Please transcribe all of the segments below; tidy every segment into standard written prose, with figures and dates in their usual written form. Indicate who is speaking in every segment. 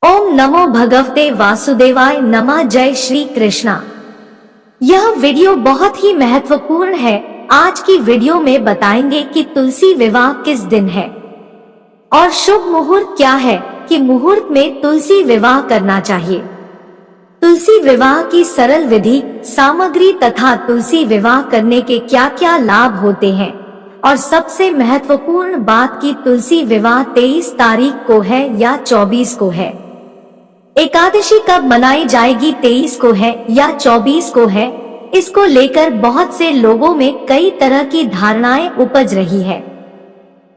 Speaker 1: ओम नमो भगवते वासुदेवाय नमः। जय श्री कृष्णा। यह वीडियो बहुत ही महत्वपूर्ण है। आज की वीडियो में बताएंगे कि तुलसी विवाह किस दिन है और शुभ मुहूर्त क्या है कि मुहूर्त में तुलसी विवाह करना चाहिए। तुलसी विवाह की सरल विधि, सामग्री तथा तुलसी विवाह करने के क्या क्या लाभ होते हैं और सबसे महत्वपूर्ण बात कि तुलसी विवाह 23 तारीख को है या 24 को है। एकादशी कब मनाई जाएगी, 23 को है या 24 को है, इसको लेकर बहुत से लोगों में कई तरह की धारणाएं उपज रही है।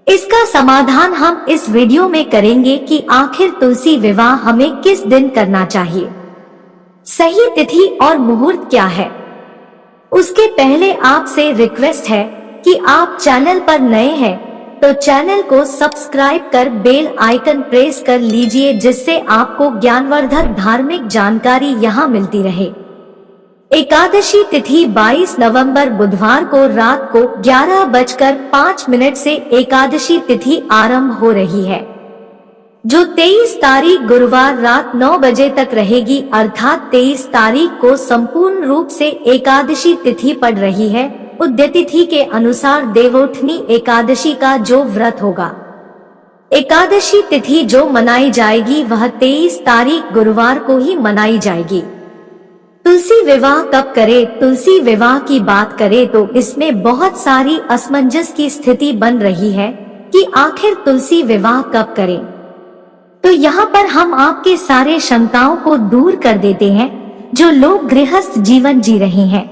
Speaker 1: इसका समाधान हम इस वीडियो में करेंगे कि आखिर तुलसी विवाह हमें किस दिन करना चाहिए, सही तिथि और मुहूर्त क्या है। उसके पहले आपसे रिक्वेस्ट है कि आप चैनल पर नए हैं तो चैनल को सब्सक्राइब कर बेल आइकन प्रेस कर लीजिए, जिससे आपको ज्ञानवर्धक धार्मिक जानकारी यहां मिलती रहे। एकादशी तिथि 22 नवंबर बुधवार को रात को 11:05 से एकादशी तिथि आरंभ हो रही है, जो 23 तारीख गुरुवार रात 9 बजे तक रहेगी। अर्थात 23 तारीख को संपूर्ण रूप से एकादशी तिथि पड़ रही है। उदय तिथि के अनुसार देवोठनी एकादशी का जो व्रत होगा, एकादशी तिथि जो मनाई जाएगी वह 23 तारीख गुरुवार को ही मनाई जाएगी। तुलसी विवाह कब करें? तुलसी विवाह की बात करें तो इसमें बहुत सारी असमंजस की स्थिति बन रही है कि आखिर तुलसी विवाह कब करें। तो यहाँ पर हम आपके सारे शंकाओं को दूर कर देते हैं। जो लोग गृहस्थ जीवन जी रहे हैं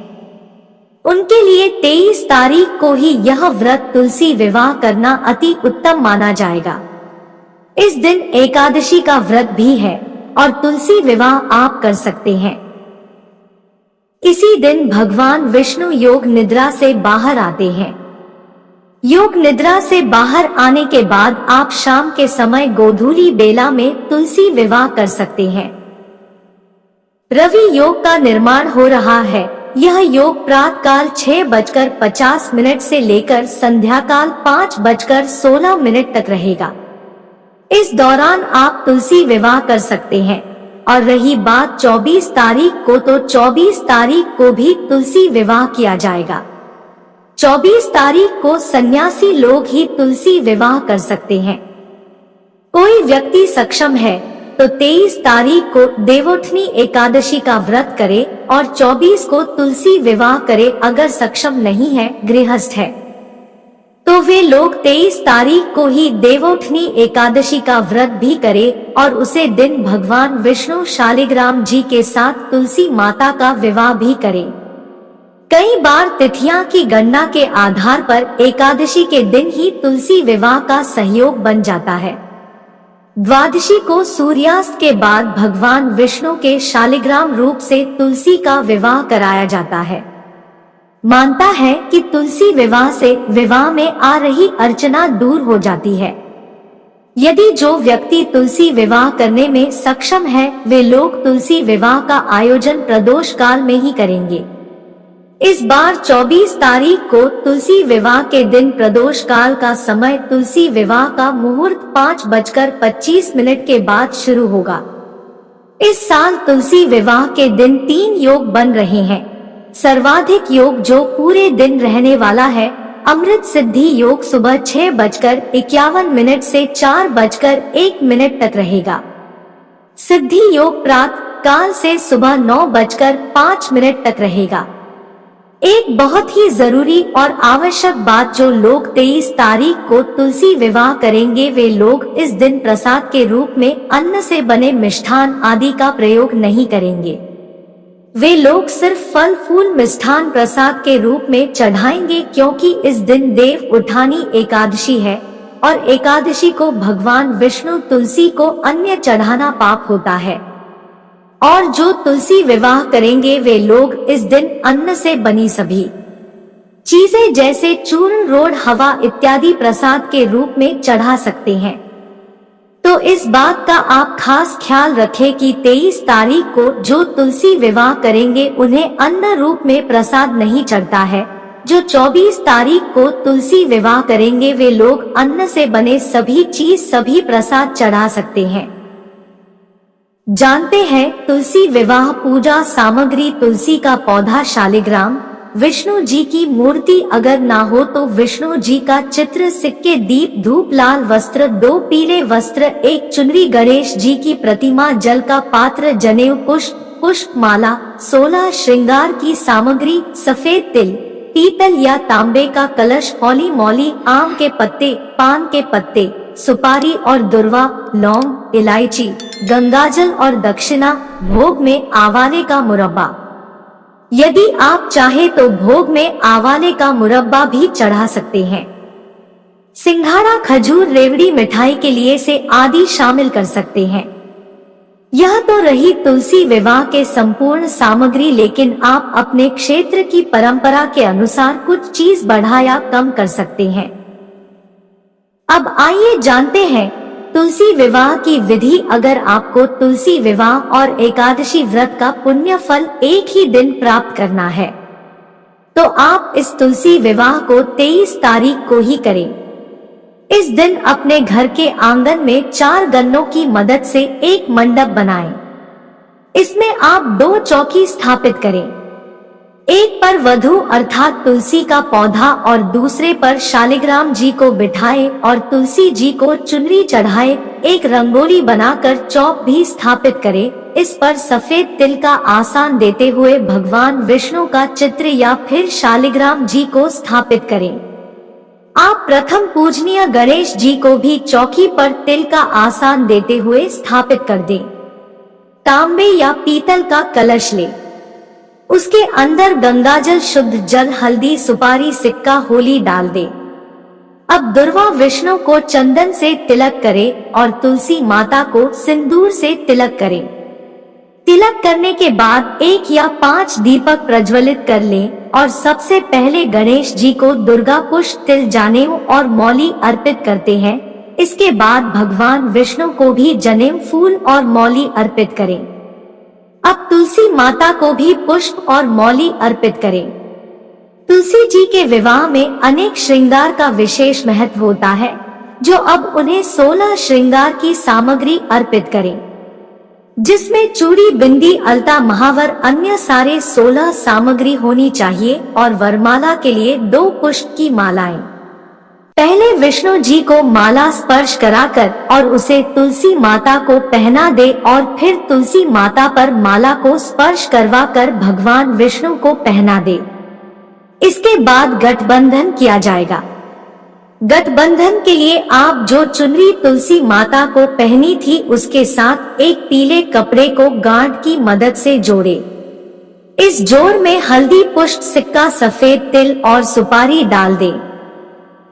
Speaker 1: उनके लिए 23 तारीख को ही यह व्रत तुलसी विवाह करना अति उत्तम माना जाएगा। इस दिन एकादशी का व्रत भी है और तुलसी विवाह आप कर सकते हैं। इसी दिन भगवान विष्णु योग निद्रा से बाहर आते हैं। योग निद्रा से बाहर आने के बाद आप शाम के समय गोधूली बेला में तुलसी विवाह कर सकते हैं। रवि योग का निर्माण हो रहा है। यह योग प्रातः काल 6:50 से लेकर संध्या काल 5:16 तक रहेगा। इस दौरान आप तुलसी विवाह कर सकते हैं। और रही बात 24 तारीख को, तो 24 तारीख को भी तुलसी विवाह किया जाएगा। 24 तारीख को सन्यासी लोग ही तुलसी विवाह कर सकते हैं। कोई व्यक्ति सक्षम है तो 23 तारीख को देवोठनी एकादशी का व्रत करे और 24 को तुलसी विवाह करे। अगर सक्षम नहीं है, गृहस्थ है, तो वे लोग 23 तारीख को ही देवोठनी एकादशी का व्रत भी करे और उसे दिन भगवान विष्णु शालिग्राम जी के साथ तुलसी माता का विवाह भी करे। कई बार तिथियां की गणना के आधार पर एकादशी के दिन ही तुलसी विवाह का सहयोग बन जाता है। द्वादशी को सूर्यास्त के बाद भगवान विष्णु के शालिग्राम रूप से तुलसी का विवाह कराया जाता है। मानता है कि तुलसी विवाह से विवाह में आ रही अर्चना दूर हो जाती है। यदि जो व्यक्ति तुलसी विवाह करने में सक्षम है, वे लोग तुलसी विवाह का आयोजन प्रदोष काल में ही करेंगे। इस बार 24 तारीख को तुलसी विवाह के दिन प्रदोष काल का समय तुलसी विवाह का मुहूर्त 5:25 के बाद शुरू होगा। इस साल तुलसी विवाह के दिन 3 योग बन रहे हैं। सर्वाधिक योग जो पूरे दिन रहने वाला है, अमृत सिद्धि योग सुबह 6:51 से 4:01 तक रहेगा। सिद्धि योग प्रातः काल से सुबह 9:05 तक रहेगा। एक बहुत ही जरूरी और आवश्यक बात, जो लोग 23 तारीख को तुलसी विवाह करेंगे वे लोग इस दिन प्रसाद के रूप में अन्न से बने मिष्ठान आदि का प्रयोग नहीं करेंगे। वे लोग सिर्फ फल फूल मिष्ठान प्रसाद के रूप में चढ़ाएंगे, क्योंकि इस दिन देव उठानी एकादशी है और एकादशी को भगवान विष्णु तुलसी को अन्न चढ़ाना पाप होता है। और जो तुलसी विवाह करेंगे वे लोग इस दिन अन्न से बनी सभी चीजें जैसे चूर्ण, रोड़, हवा इत्यादि प्रसाद के रूप में चढ़ा सकते हैं। तो इस बात का आप खास ख्याल रखें कि 23 तारीख को जो तुलसी विवाह करेंगे उन्हें अन्न रूप में प्रसाद नहीं चढ़ता है। जो 24 तारीख को तुलसी विवाह करेंगे वे लोग अन्न से बने सभी चीज, सभी प्रसाद चढ़ा सकते हैं। जानते हैं तुलसी विवाह पूजा सामग्री। तुलसी का पौधा, शालिग्राम, विष्णु जी की मूर्ति अगर ना हो तो विष्णु जी का चित्र, सिक्के, दीप, धूप, लाल वस्त्र, 2 पीले वस्त्र, 1 चुनरी, गणेश जी की प्रतिमा, जल का पात्र, जनेऊ, पुष्प माला, 16 श्रृंगार की सामग्री, सफेद तिल, पीतल या तांबे का कलश, हौली मौली, आम के पत्ते, पान के पत्ते, सुपारी और दुर्वा, लौंग, इलायची, गंगाजल और दक्षिणा। भोग में आंवले का मुरब्बा। यदि आप चाहे तो भोग में आंवले का मुरब्बा भी चढ़ा सकते हैं। सिंघाड़ा, खजूर, रेवड़ी, मिठाई के लिए से आदि शामिल कर सकते हैं। यह तो रही तुलसी विवाह के संपूर्ण सामग्री, लेकिन आप अपने क्षेत्र की परंपरा के अनुसार कुछ चीज बढ़ा या कम कर सकते हैं। अब आइए जानते हैं तुलसी विवाह की विधि। अगर आपको तुलसी विवाह और एकादशी व्रत का पुण्य फल एक ही दिन प्राप्त करना है तो आप इस तुलसी विवाह को 23 तारीख को ही करें। इस दिन अपने घर के आंगन में 4 गन्नों की मदद से एक मंडप बनाएं। इसमें आप 2 चौकी स्थापित करें, एक पर वधु अर्थात तुलसी का पौधा और दूसरे पर शालिग्राम जी को बिठाएं और तुलसी जी को चुनरी चढ़ाएं। एक रंगोली बनाकर चौक भी स्थापित करें। इस पर सफेद तिल का आसन देते हुए भगवान विष्णु का चित्र या फिर शालिग्राम जी को स्थापित करें। आप प्रथम पूजनीय गणेश जी को भी चौकी पर तिल का आसन देते हुए स्थापित कर दें। तांबे या पीतल का कलश ले, उसके अंदर गंगाजल, शुद्ध जल, हल्दी, सुपारी, सिक्का, होली डाल दे। अब दुर्वा विष्णु को चंदन से तिलक करे और तुलसी माता को सिंदूर से तिलक करे। तिलक करने के बाद 1 या 5 दीपक प्रज्वलित कर ले और सबसे पहले गणेश जी को दुर्गा पुष्प, तिल, जनेऊ और मौली अर्पित करते हैं। इसके बाद भगवान विष्णु को भी जनेऊ, फूल और मौली अर्पित करें। अब तुलसी माता को भी पुष्प और मौली अर्पित करें। तुलसी जी के विवाह में अनेक श्रृंगार का विशेष महत्व होता है, जो अब उन्हें 16 श्रृंगार की सामग्री अर्पित करें, जिसमें चूड़ी, बिंदी, अलता, महावर, अन्य सारे 16 सामग्री होनी चाहिए और वरमाला के लिए 2 पुष्प की मालाएं। पहले विष्णु जी को माला स्पर्श कराकर और उसे तुलसी माता को पहना दे और फिर तुलसी माता पर माला को स्पर्श करवाकर भगवान विष्णु को पहना दे। इसके बाद गठबंधन किया जाएगा। गठबंधन के लिए आप जो चुनरी तुलसी माता को पहनी थी उसके साथ एक पीले कपड़े को गांठ की मदद से जोड़े। इस जोड़ में हल्दी, पुष्प, सिक्का, सफेद तिल और सुपारी डाल दे।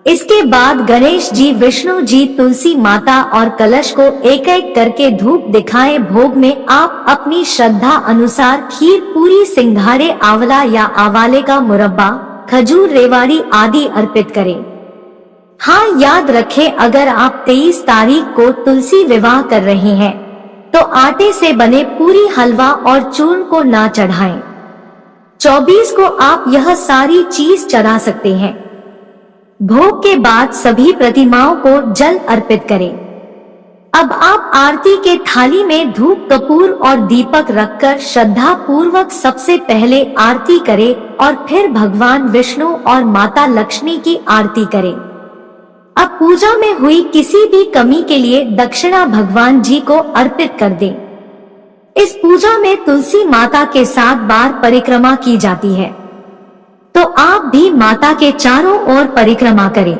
Speaker 1: इसके बाद गणेश जी, विष्णु जी, तुलसी माता और कलश को एक एक करके धूप दिखाएं। भोग में आप अपनी श्रद्धा अनुसार खीर, पूरी, सिंघाड़े, आंवला या आंवले का मुरब्बा, खजूर, रेवाड़ी आदि अर्पित करें। हाँ, याद रखें, अगर आप 23 तारीख को तुलसी विवाह कर रहे हैं तो आटे से बने पूरी, हलवा और चूर्ण को ना चढ़ाएं। 24 को आप यह सारी चीज चढ़ा सकते हैं। भोग के बाद सभी प्रतिमाओं को जल अर्पित करें। अब आप आरती के थाली में धूप, कपूर और दीपक रखकर श्रद्धा पूर्वक सबसे पहले आरती करें और फिर भगवान विष्णु और माता लक्ष्मी की आरती करें। अब पूजा में हुई किसी भी कमी के लिए दक्षिणा भगवान जी को अर्पित कर दें। इस पूजा में तुलसी माता के 7 बार परिक्रमा की जाती है, तो आप भी माता के चारों ओर परिक्रमा करें।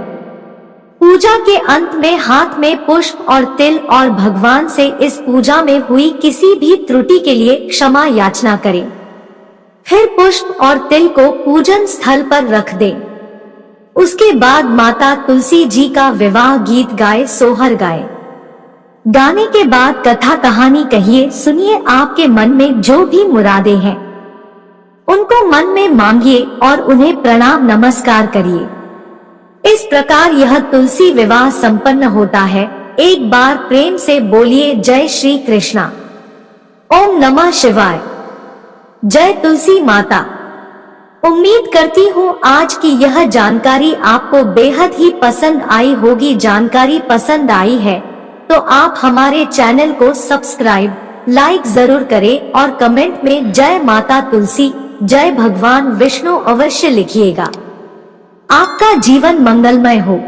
Speaker 1: पूजा के अंत में हाथ में पुष्प और तिल और भगवान से इस पूजा में हुई किसी भी त्रुटि के लिए क्षमा याचना करें। फिर पुष्प और तिल को पूजन स्थल पर रख दें। उसके बाद माता तुलसी जी का विवाह गीत गाए, सोहर गाए। गाने के बाद कथा कहानी कहिए, सुनिए। आपके मन में जो भी मुरादे हैं उनको मन में मांगिए और उन्हें प्रणाम नमस्कार करिए। इस प्रकार यह तुलसी विवाह संपन्न होता है। एक बार प्रेम से बोलिए, जय श्री कृष्णा, ओम नमः शिवाय, जय तुलसी माता। उम्मीद करती हूँ आज की यह जानकारी आपको बेहद ही पसंद आई होगी। जानकारी पसंद आई है तो आप हमारे चैनल को सब्सक्राइब, लाइक जरूर करें और कमेंट में जय माता तुलसी, जय भगवान विष्णु अवश्य लिखिएगा। आपका जीवन मंगलमय हो।